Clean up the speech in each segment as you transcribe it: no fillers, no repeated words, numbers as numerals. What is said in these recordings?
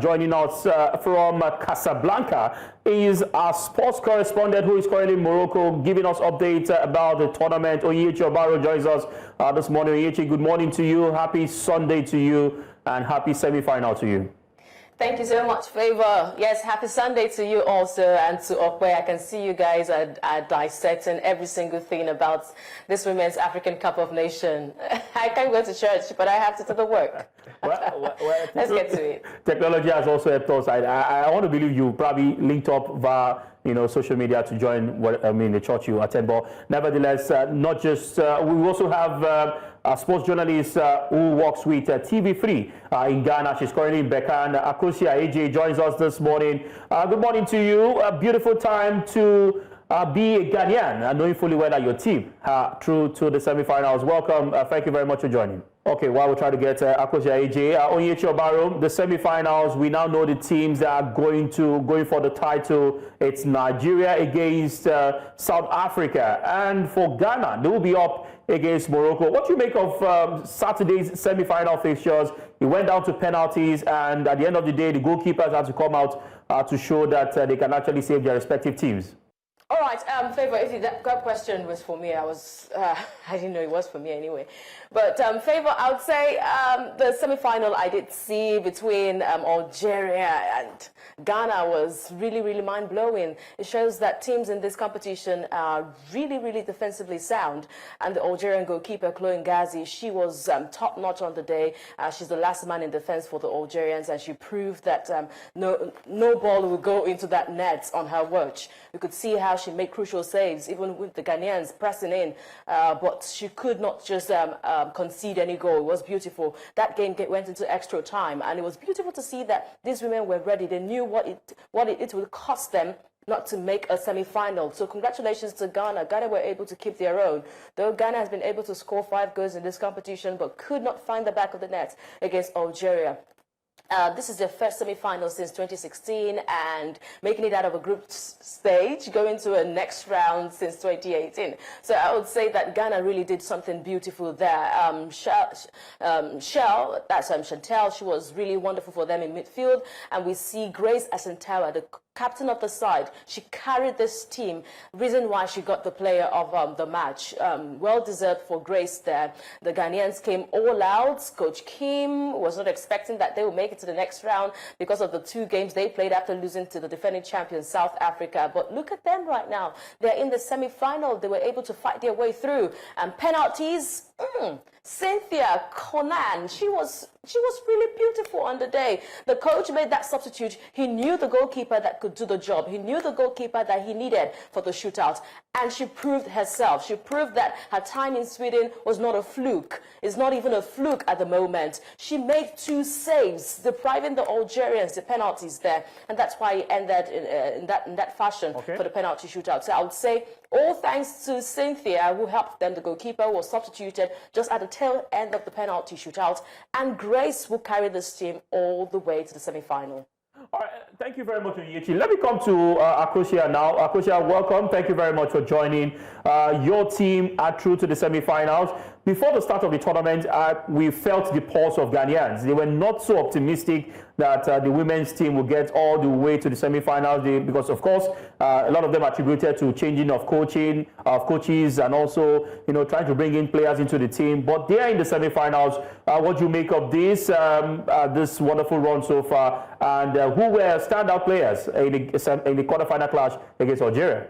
Joining us from Casablanca is our sports correspondent who is currently in Morocco, giving us updates about the tournament. Onyechi Obaro joins us this morning. Onyechi, good morning to you. Happy Sunday to you and happy semi-final to you. Thank you so much, Favor. Yes, happy Sunday to you also and to Okwe. I can see you guys are dissecting every single thing about this Women's African Cup of Nations. I can't go to church, but I have to do the work. Well, let's get to it. Technology has also helped us. I want to believe you probably linked up via social media to join the church you attend. But nevertheless, not just we also have a sports journalist who works with TV3 in Ghana. She's currently in Berkane. Akosia AJ joins us this morning. Good morning to you. A beautiful time to be a Ghanaian, knowing fully well that your team through to the semi-finals. Welcome. Thank you very much for joining. Okay, while we try to get Akosia AJ, Onyechi Obaro, the semi-finals, we now know the teams that are going for the title. It's Nigeria against South Africa, and for Ghana, they will be up against Morocco. What do you make of Saturday's semi-final fixtures? It went down to penalties, and at the end of the day, the goalkeepers had to come out to show that they can actually save their respective teams. All right, Favor, if that question was for me, I didn't know it was for me anyway. But Favor, I would say the semi-final I did see between Algeria and Ghana was really, really mind-blowing. It shows that teams in this competition are really, really defensively sound. And the Algerian goalkeeper, Chloe Ngazi, she was top-notch on the day. She's the last man in defense for the Algerians, and she proved that no ball will go into that net on her watch. You could see how she made crucial saves, even with the Ghanaians pressing in. But she could not just concede any goal. It was beautiful. That game went into extra time, and it was beautiful to see that these women were ready. They knew what it would cost them not to make a semi-final. So congratulations to Ghana. Ghana were able to keep their own. Though Ghana has been able to score 5 goals in this competition, but could not find the back of the net against Algeria. This is their first semi-final since 2016 and making it out of a group stage, going to a next round since 2018. So I would say that Ghana really did something beautiful there. Chantel, she was really wonderful for them in midfield. And we see Grace Asantewa, the captain of the side. She carried this team, reason why she got the player of the match. Well deserved for Grace there. The Ghanaians came all out. Coach Kim was not expecting that they would make it to the next round because of the 2 games they played after losing to the defending champion South Africa. But look at them right now. They're in the semi-final. They were able to fight their way through. And penalties, Cynthia Konlan, she was really beautiful on the day. The coach made that substitute. He knew the goalkeeper that could do the job. He knew the goalkeeper that he needed for the shootout. And she proved herself. She proved that her time in Sweden was not a fluke. It's not even a fluke at the moment. She made 2 saves, depriving the Algerians the penalties there. And that's why he ended in that fashion for the penalty shootout. So I would say all thanks to Cynthia, who helped them. The goalkeeper was substituted just at the tail end of the penalty shootout. And Grace will carry this team all the way to the semi-final. All right, thank you very much, Onyechi. Let me come to Akosia now. Akosia, welcome. Thank you very much for joining. Your team are through to the semi-finals. Before the start of the tournament, we felt the pulse of Ghanaians. They were not so optimistic that the women's team would get all the way to the semi-finals because, of course, a lot of them attributed to changing of coaches, and also, trying to bring in players into the team. But they are in the semi-finals. What do you make of this wonderful run so far? And who were standout players in the quarterfinal clash against Algeria?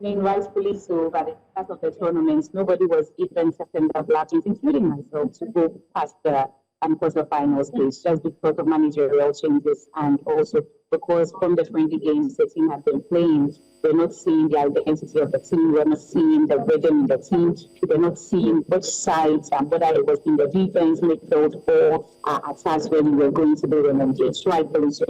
Rightfully so, but at the start of the tournament, nobody was even certain of Latins, including myself, to go past the quarterfinal stage just because of managerial changes and also because from the 20 games the team had been playing, we're not seeing the identity of the team, we're not seeing the rhythm in the team, we're not seeing which sides and whether it was in the defense, midfield, or attacks where we were going to be engaged. Rightfully so.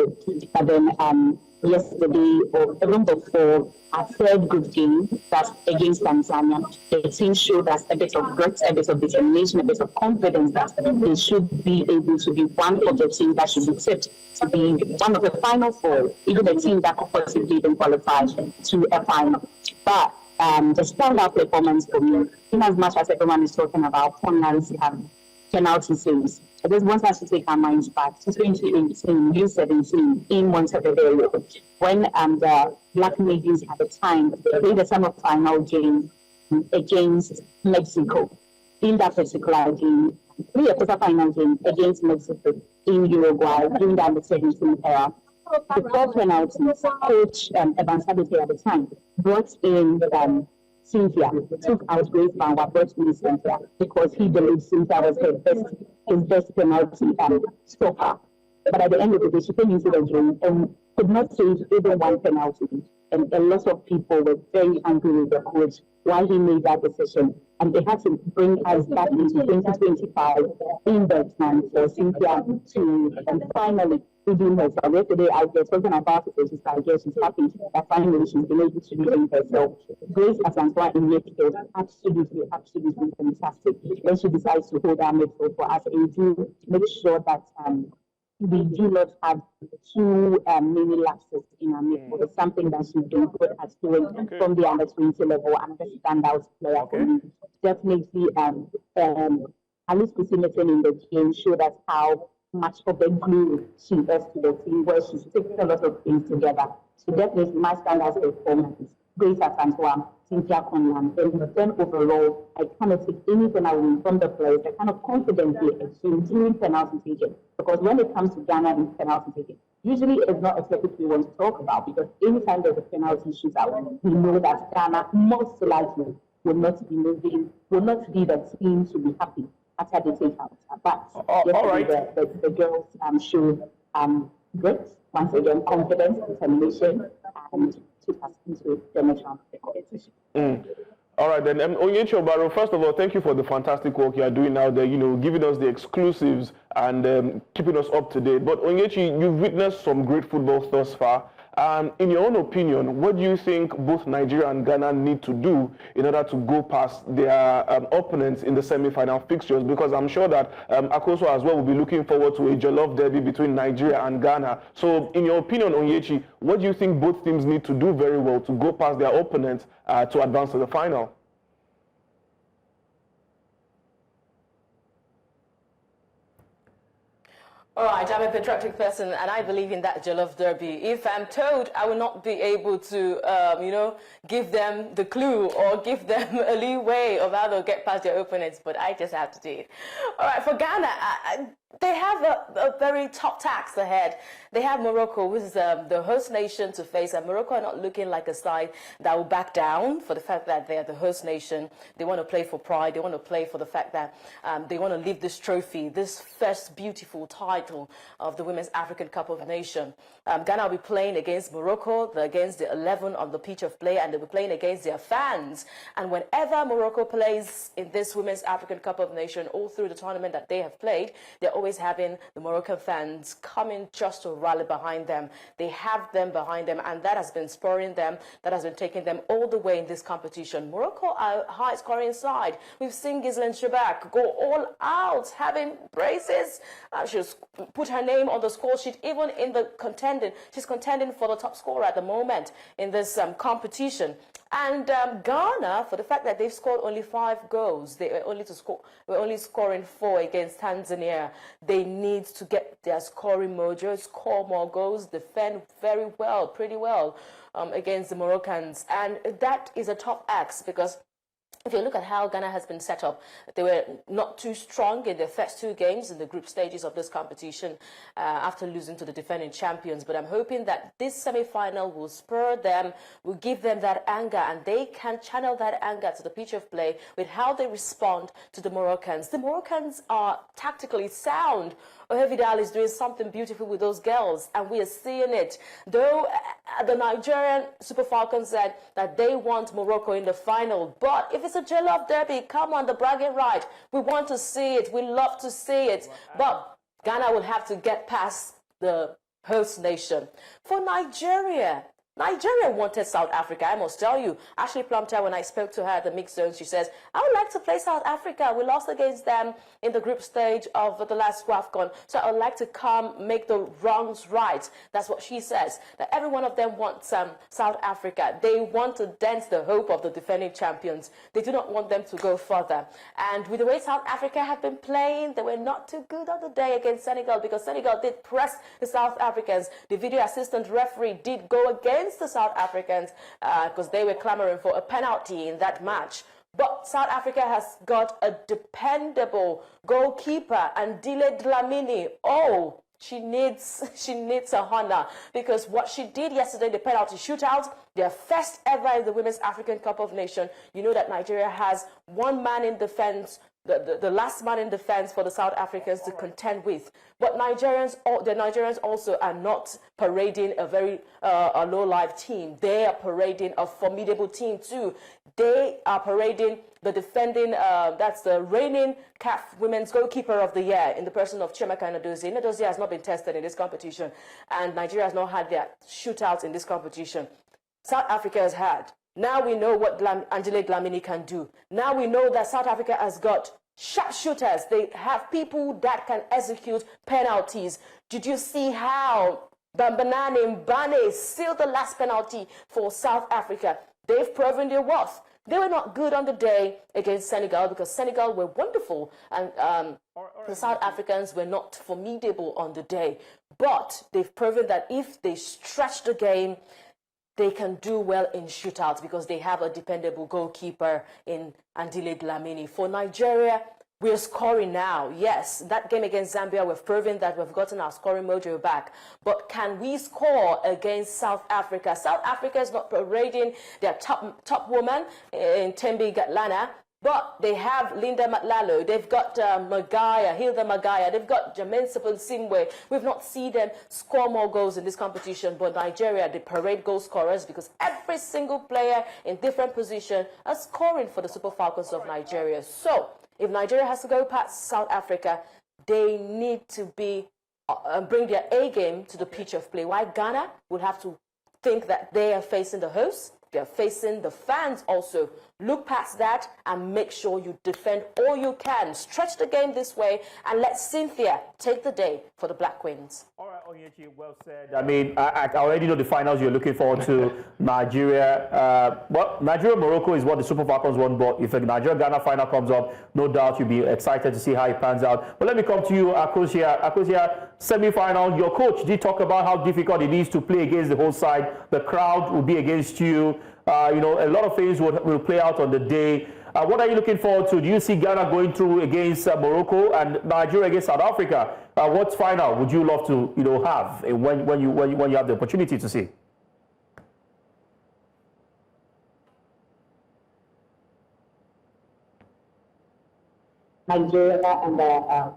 But then yesterday, or even before, our 3rd good game, that's against Tanzania, the team showed us a bit of grit, a bit of determination, a bit of confidence that they should be able to be one of the teams that should be tipped to be one of the final 4, even the team that could possibly even qualify to a final. But the standout performance for me, in as much as everyone is talking about Konlan penalty saves. I just want us to take our minds back to 2018, U17 in Montevideo, when the Black Ladies at the time played the semi-final game against Mexico. In that particular game, played a quarter-final game against Mexico in Uruguay during the under-17 era. Before penalties, Coach Evan Sabete at the time brought in Cynthia, took out Grace Banwa, brought in Cynthia because he believed Cynthia was his best penalty stopper. But at the end of the day, she came into the game and could not save even one penalty. And a lot of people were very angry with the coach while he made that decision. And they had to bring us back into 2025 in Berkane for Cynthia to finally redeem herself. Yesterday, I was talking about it, she's like, yes, she's happy that finally she's been able to redeem herself. Grace Asantua in midfield, absolutely fantastic. When she decides to hold our midfield for us and do make sure that we do not have too many lapses in our midfield. It's something that she's been good at doing from the under-20 level, and a standout player for me. Definitely, Alice Kusimetin in the game showed us how much of a glue she is to the team, where she sticks a lot of things together. So definitely, my standout performance. Grace Asantua, Cynthia Konlan, and then overall, I cannot take anything away from the players. I kind of confidently assume during penalty taking, because when it comes to Ghana in penalty taking, usually it's not a topic we want to talk about, because anytime there's a penalty shootout, we know that Ghana most likely will not be the team to be happy after the takeout. But the girls showed grit, once again, confidence, determination, and took us into the next round of the competition. All right, then, Onyechi Obaro, first of all, thank you for the fantastic work you are doing out there, giving us the exclusives and keeping us up to date. But Onyechi, you've witnessed some great football thus far. In your own opinion, what do you think both Nigeria and Ghana need to do in order to go past their opponents in the semi-final fixtures? Because I'm sure that Akoso as well will be looking forward to a jollof derby between Nigeria and Ghana. So in your opinion, Onyechi, what do you think both teams need to do very well to go past their opponents to advance to the final? All right, I'm a patriotic person, and I believe in that jollof derby. If I'm told I will not be able to, give them the clue or give them a leeway of how they'll get past their opponents, but I just have to do it. All right, for Ghana, they have a very tough task ahead. They have Morocco, which is the host nation to face, and Morocco are not looking like a side that will back down for the fact that they are the host nation. They want to play for pride. They want to play for the fact that they want to leave this trophy, this first beautiful title of the Women's African Cup of Nations. Ghana will be playing against Morocco, against the 11 on the pitch of play, and they'll be playing against their fans. And whenever Morocco plays in this Women's African Cup of Nations, all through the tournament that they have played, they're always having the Moroccan fans coming just to rally behind them. They have them behind them, and that has been spurring them, that has been taking them all the way in this competition. Morocco are a high-scoring side. We've seen Ghislaine Chebak go all out, having braces. She's put her name on the score sheet, even in the contending. She's contending for the top scorer at the moment in this competition. And Ghana, for the fact that they've scored only 5 goals, they were only scoring 4 against Tanzania. They need to get their scoring mojo, score more goals, defend very well, pretty well against the Moroccans. And that is a tough ask, because if you look at how Ghana has been set up, they were not too strong in their first 2 games in the group stages of this competition after losing to the defending champions. But I'm hoping that this semi-final will spur them, will give them that anger, and they can channel that anger to the pitch of play with how they respond to the Moroccans. The Moroccans are tactically sound. Ohevidal is doing something beautiful with those girls, and we are seeing it. Though the Nigerian Super Falcons said that they want Morocco in the final, but if it's a jollof derby, come on, the bragging right. We want to see it. We love to see it. But Ghana will have to get past the host nation. For Nigeria, Nigeria wanted South Africa, I must tell you. Ashley Plumter, when I spoke to her at the mixed zone, she says, I would like to play South Africa. We lost against them in the group stage of the last WAFCON. So I would like to come make the wrongs right. That's what she says. That every one of them wants South Africa. They want to dent the hope of the defending champions. They do not want them to go further. And with the way South Africa have been playing, they were not too good on the day against Senegal, because Senegal did press the South Africans. The video assistant referee did go against the South Africans because they were clamoring for a penalty in that match. But South Africa has got a dependable goalkeeper, and Dlamini. Oh, she needs a honor, because what she did yesterday, the penalty shootout, their first ever in the Women's African Cup of Nations. You know that Nigeria has one man in defense, the last man in defense for the South Africans to contend with. But the Nigerians also are not parading a very a low-life team. They are parading a formidable team too. They are parading the defending, that's the reigning CAF Women's Goalkeeper of the Year in the person of Chiamaka Nnadozie. Nnadozie has not been tested in this competition, and Nigeria has not had their shootouts in this competition. South Africa has had. Now we know what Angelique Dlamini can do. Now we know that South Africa has got sharpshooters. They have people that can execute penalties. Did you see how Bambanani Mbane sealed the last penalty for South Africa? They've proven their worth. They were not good on the day against Senegal, because Senegal were wonderful, and the South Africans were not formidable on the day. But they've proven that if they stretch the game, they can do well in shootouts, because they have a dependable goalkeeper in Andile Dlamini. For Nigeria, we're scoring now. Yes, that game against Zambia, we've proven that we've gotten our scoring mojo back. But can we score against South Africa? South Africa is not parading their top woman in Thembi Gatlana, but they have Linda Matlalo. They've got Hilda Magaya. They've got Jermaine Simwe. We've not seen them score more goals in this competition. But Nigeria, they parade goal scorers, because every single player in different position are scoring for the Super Falcons of Nigeria. So if Nigeria has to go past South Africa, they need to bring their A game to the pitch of play. Why Ghana would have to think that they are facing the hosts, they're facing the fans also. Look past that and make sure you defend all you can. Stretch the game this way and let Cynthia take the day for the Black Queens. All right, Onyechi, well said. I mean, I already know the finals you're looking forward to. Nigeria, Morocco is what the Super Falcons want, but if a Nigeria-Ghana final comes up, no doubt you'll be excited to see how it pans out. But let me come to you, Akosia. Akosia, semi-final, your coach did talk about how difficult it is to play against the whole side. The crowd will be against you. You know, a lot of things will play out on the day. What are you looking forward to? Do you see Ghana going through against Morocco and Nigeria against South Africa? What final would you love to have when you have the opportunity to see? Nigeria and the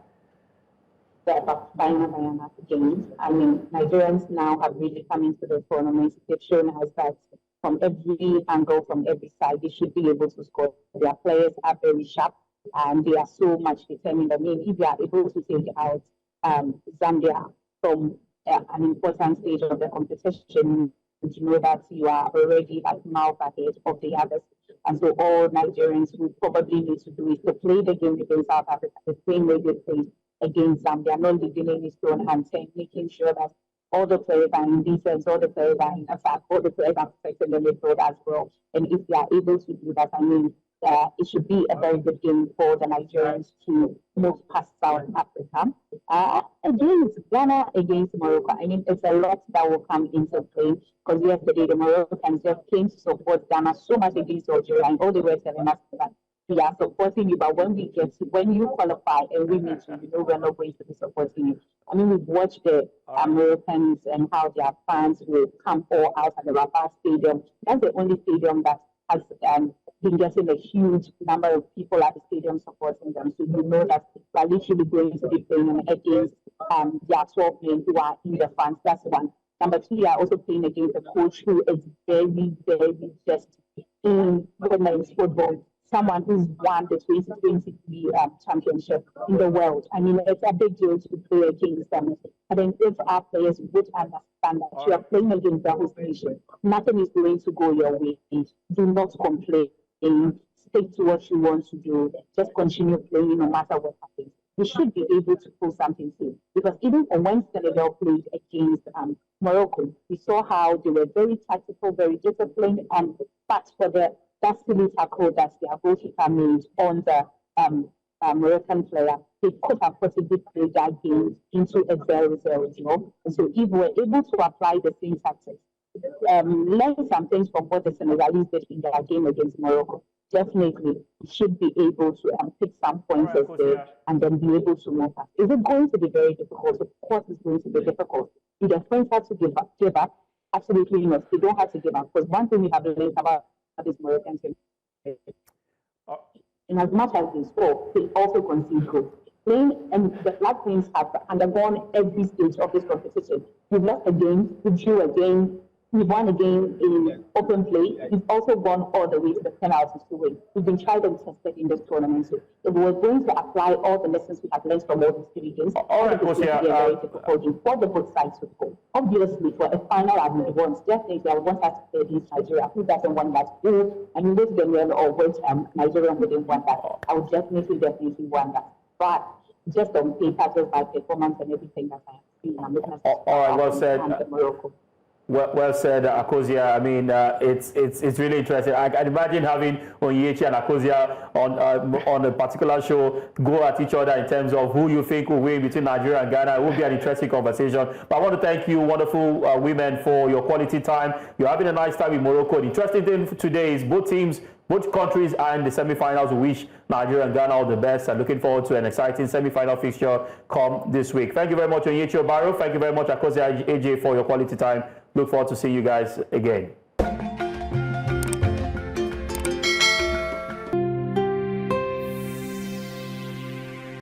final games. I mean, Nigerians now have really come into the tournament. They've shown us that from every angle, from every side, they should be able to score. Their players are very sharp, and they are so much determined. I mean, if they are able to take out Zambia from an important stage of the competition, you know that you are already at mouth ahead of the others. And so all Nigerians who probably need to do is to play the game against South Africa the same way they played against Zambia, not leaving any stone unturned, making sure that all the players are in defense, all the players are in attack, all the players are protecting the midfield as well. And if they are able to do that, I mean, it should be a very good game for the Nigerians to move past South Africa. Against Ghana, against Morocco, I mean, it's a lot that will come into play, because yesterday the Moroccans just came to support Ghana so much against Algeria, and all they were telling us that we are supporting you, but when you qualify and we meet you, we're not going to be supporting you. I mean, we've watched the Americans and how their fans will come all out at the Rabat Stadium. That's the only stadium that has been getting a huge number of people at the stadium supporting them. So you know that we're literally going to be playing against the actual players who are in the fans. That's one. Number two, we are also playing against a coach who is very, very just in women's football. someone who's won the 2023 championship in the world. I mean, it's a big deal to play against them. I think if our players would understand that you are playing against the host nation, nothing is going to go your way. Do not complain. Stick to what you want to do. Just continue playing no matter what happens. We should be able to pull something through. Because even when Senegal played against Morocco, we saw how they were very tactical, very disciplined, and but for that silly tackle that their goalkeeper made on the Moroccan player, they could have possibly played that game into a 0-0 draw. And so if we're able to apply the same tactics, learn some things from what the Senegalese did in their game against Morocco, definitely should be able to pick some points there and then be able to move up. Is it going to be very difficult? Of course it's going to be difficult. Do the French have to give up? Absolutely not. They don't have to give up. Because one thing we have learned about this Moroccan team, in as much as they score, they also concede goals. And the Black Queens have undergone every stage of this competition. We've lost a game, we drew a game, we've won a game in open play. We've also gone all the way to the penalties to win. We've been tried and tested in this tournament. So if we're going to apply all the lessons we have learned from all these 3 games, all of it's going to be a very difficult game for the both sides to go. Obviously, for a final I would want, definitely I would want us to play against Nigeria. Who doesn't want that? I mean, which Ghanaian or which Nigerian wouldn't want that? I would definitely want that. But just on paper, just by performance and everything that I have seen, I'm looking at all right, well said. Morocco. Well said, Akosia. I mean, it's really interesting. I can imagine having Onyechi and Akosia on a particular show go at each other in terms of who you think will win between Nigeria and Ghana. It will be an interesting conversation. But I want to thank you, wonderful women, for your quality time. You're having a nice time in Morocco. The interesting thing today is both countries are in the semi-finals. We wish Nigeria and Ghana all the best, and looking forward to an exciting semi-final fixture come this week. Thank you very much, Onyechi Obaro. Thank you very much, Akosia AJ, for your quality time. Look forward to seeing you guys again.